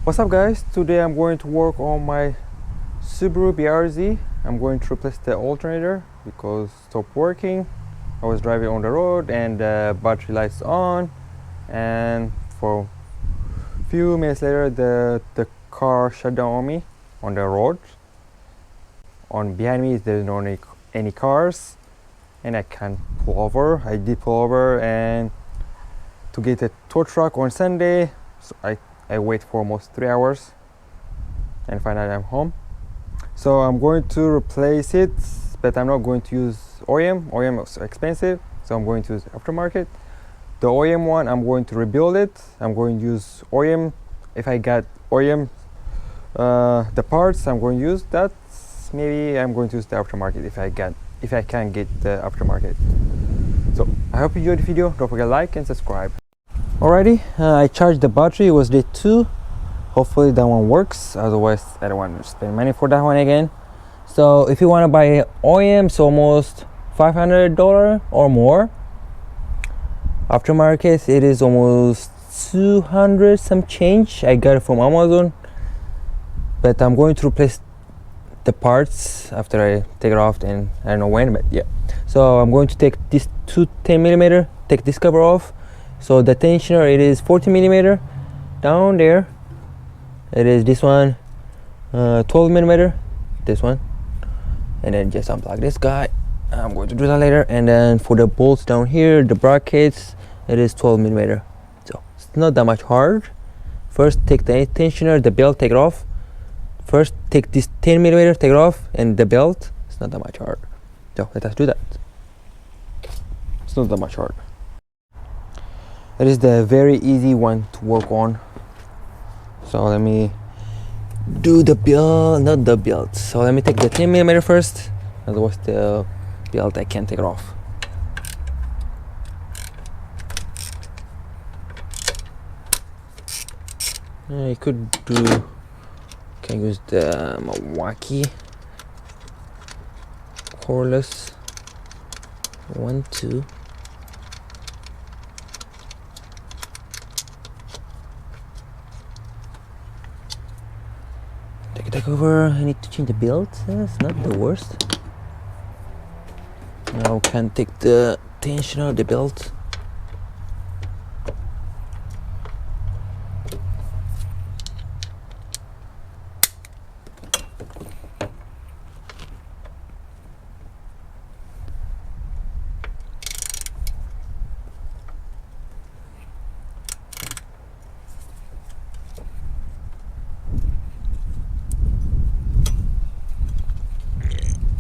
What's up guys, today I'm going to work on my Subaru BRZ. I'm going to replace the alternator because it stopped working. I was driving on the road and the battery lights on, and for a few minutes later the car shut down on me on the road. On behind me there's no any cars and I can't pull over. I did pull over and to get a tow truck on Sunday, so I wait for almost 3 hours and find out I'm home. So I'm going to replace it, but I'm not going to use OEM. OEM is expensive, so I'm going to use aftermarket. The OEM one, I'm going to rebuild it. I'm going to use OEM. If I got OEM the parts, I'm going to use that. Maybe I'm going to use the aftermarket if I can get the aftermarket. So I hope you enjoyed the video. Don't forget to like and subscribe. Alrighty, I charged the battery. It was day 2. Hopefully that one works, otherwise I don't want to spend money for that one again. So if you want to buy OEM, it's almost $500 or more. Aftermarket, it is almost 200 some change. I got it from Amazon, but I'm going to replace the parts after I take it off, and I don't know when, but yeah. So I'm going to take this 10mm, take this cover off. So the tensioner, it is 40mm down there. It is this one, 12mm, this one, and then just unplug this guy. I'm going to do that later. And then for the bolts down here, the brackets, it is 12mm. So it's not that much hard. First take the tensioner, the belt, take it off. First take this 10mm, take it off, and the belt. It's not that much hard. So let us do that. It's not that much hard. It is the very easy one to work on. So let me do the belt, not the belt. So let me take the 10mm first. Otherwise the belt, I can't take it off. You could do, can use the Milwaukee cordless 1, 2. Take over. I need to change the belt. It's not the worst. Now can take the tensioner, the belt.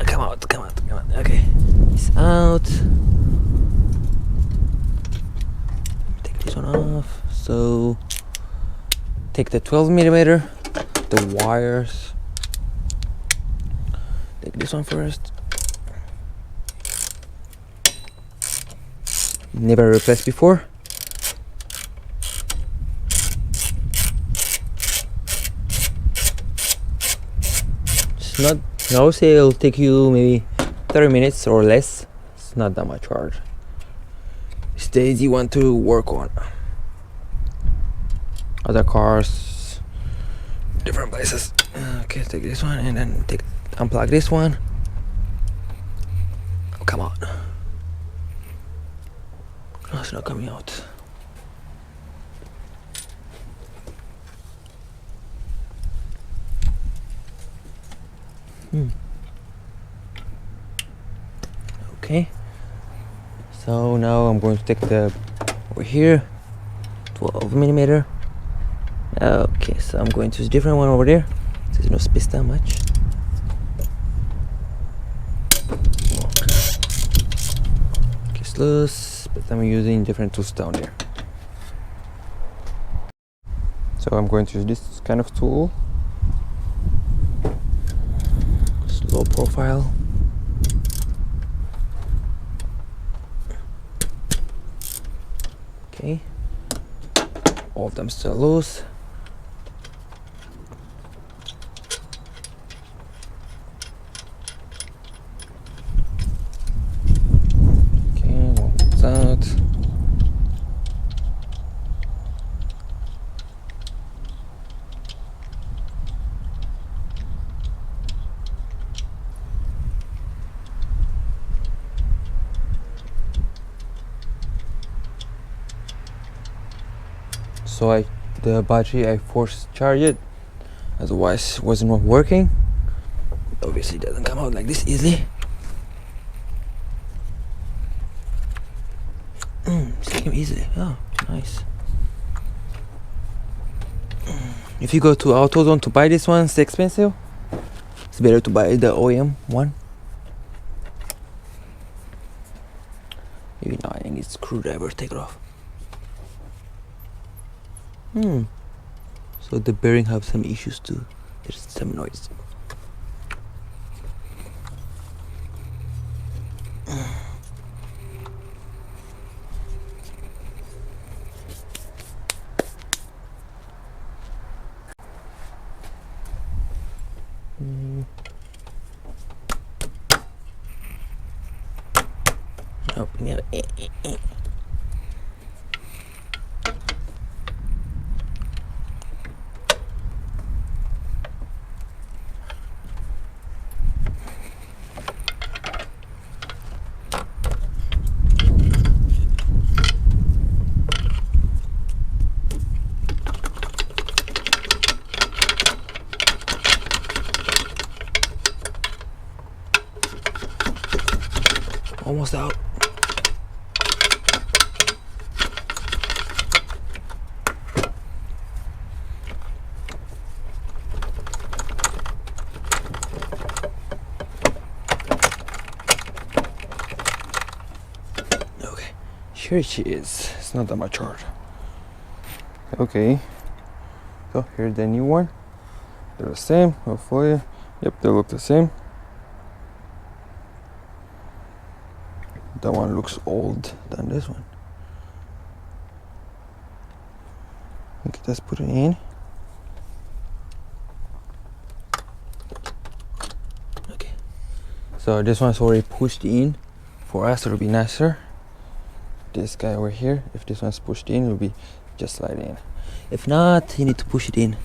Come out. Okay, it's out. Take this one off. So take the 12mm, the wires. Take this one first. Never replaced before. It's not, I would say it'll take you maybe 30 minutes or less. It's not that much hard. It's the easy one to work on. Other cars, different places. Okay, take this one and then unplug this one. Oh, come on. Oh, it's not coming out. Okay, so now I'm going to take the over here 12mm. Okay, so I'm going to use a different one over there. There's no space that much. Okay, it's loose, but I'm using different tools down there. So I'm going to use this kind of tool. Low profile. Okay, all of them still loose. Okay, one comes out. so the battery I forced charge it, otherwise it wasn't working. Obviously it doesn't come out like this easily. It came easily. Oh, nice. If you go to AutoZone to buy this one, it's expensive. It's better to buy the OEM one. Maybe now I need screwdriver, take it off. So the bearing have some issues too. There's some noise. Nope, never. Almost out. Okay, here she is. It's not that much hard. Okay, so here's the new one. They're the same, hopefully. Yep, they look the same. That one looks old than this one. Okay, let's put it in. Okay, so this one's already pushed in. For us, it'll be nicer. This guy over here, if this one's pushed in, it'll be just slide in. If not, you need to push it in.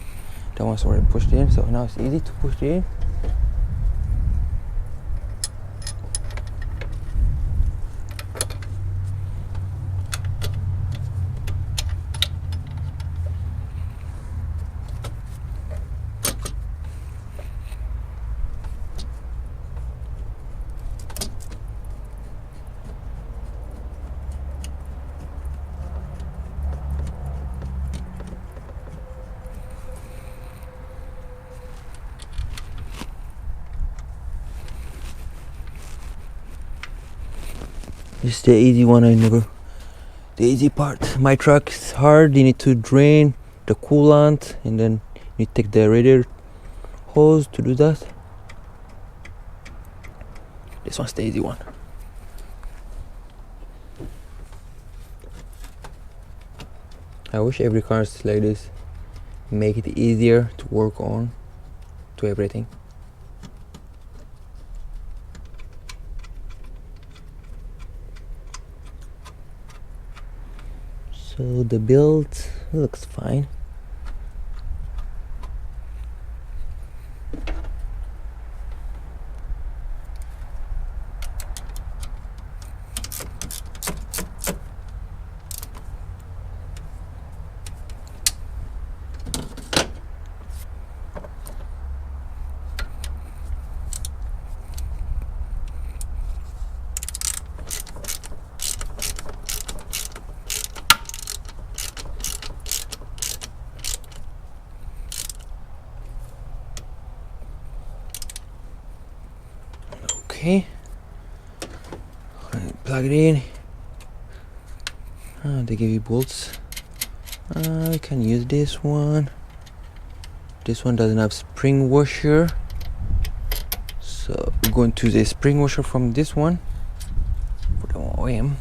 That one's already pushed in, so now it's easy to push it in. This is the easy one. The easy part. My truck is hard. You need to drain the coolant and then you take the radiator hose to do that. This one's the easy one. I wish every car is like this. Make it easier to work on, to everything. So the build looks fine. Okay, plug it in. They give you bolts. I can use this one. This one doesn't have spring washer, so we're going to use a spring washer from this one for the OEM.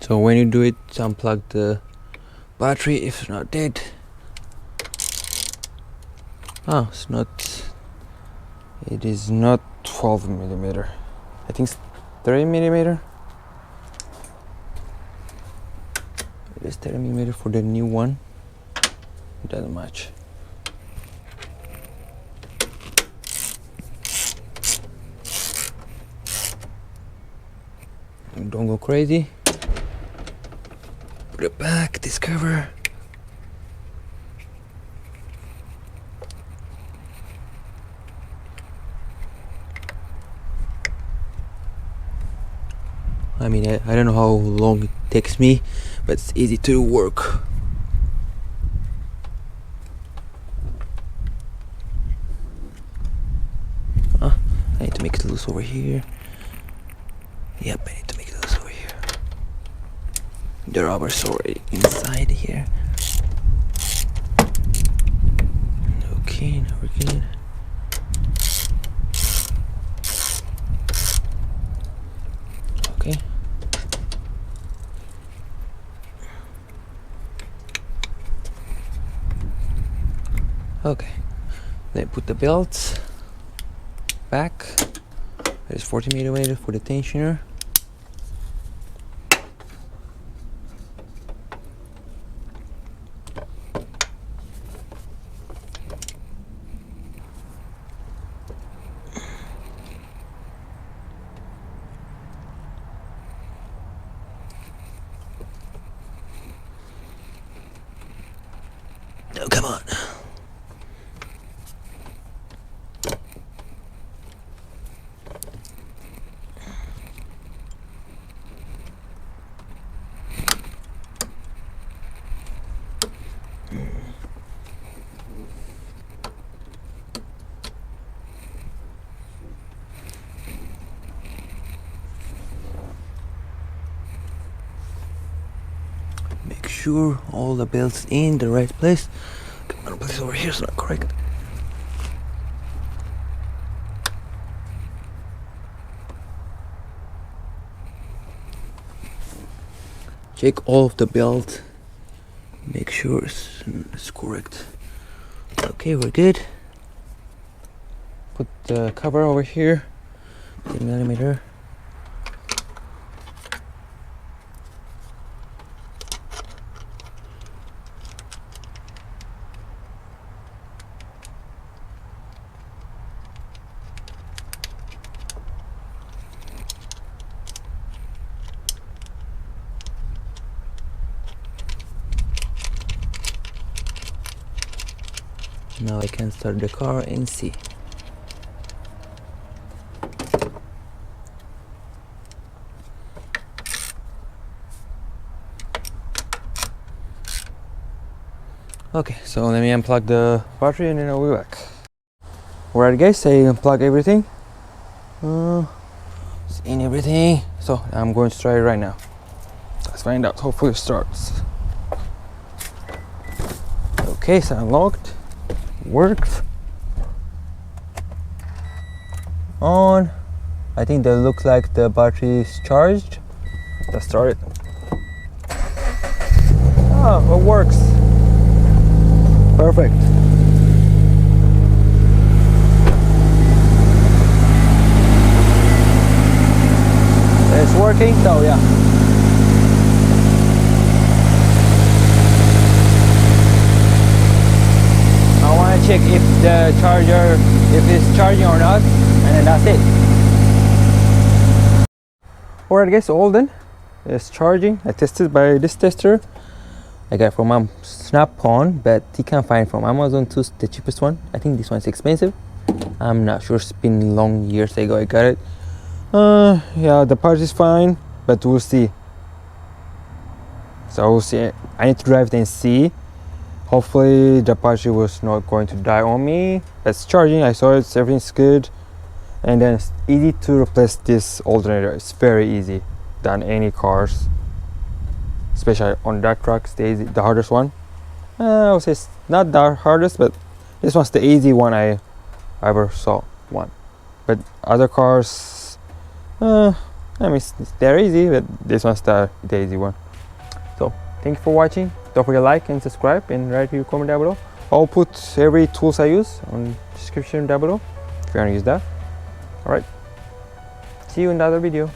So when you do it, unplug the battery if it's not dead. It is not 12 millimeter. I think it's 30 millimeter. It is 30 millimeter for the new one. It doesn't match. Don't go crazy. Put it back, this cover. I mean, I don't know how long it takes me, but it's easy to work. I need to make it loose over here. Yep, I need to make it loose over here. The rubber's already inside here. Okay, now we're good. Okay. Okay. Then put the belts back. There's 40 millimeter for the tensioner. Oh, come on. Make sure all the belts in the right place. Come on, place over here is not correct. Check all of the belt. Make sure it's correct. Okay, we're good. Put the cover over here. 10 millimeter. Now I can start the car and see. Okay, so let me unplug the battery and then I'll be back. Alright guys, I unplug everything. It's in everything. So I'm going to try it right now. Let's find out. Hopefully it starts. Okay, so unlocked. Worked. On. I think that looks like the battery is charged. Let's start it. Oh, it works. Perfect. It's working, so yeah. I want to check if the charger, if it's charging or not, and then that's it. Alright guys, all done. It's charging. I tested by this tester. I got from Snap-on, but you can find from Amazon too, the cheapest one. I think this one's expensive. I'm not sure, it's been long years ago I got it. Yeah, the part is fine, but we'll see. So we'll see. I need to drive it and see. Hopefully the battery was not going to die on me. It's charging, I saw it, everything's good. And then it's easy to replace this alternator. It's very easy than any cars. Especially on that truck, it's the hardest one. I would say it's not the hardest, but this one's the easy one I ever saw one. But other cars, I mean, they're easy, but this one's the easy one. So thank you for watching. Don't forget to like and subscribe and write your comment down below. I'll put every tools I use on the description down below if you want to use that. All right, See you in another video.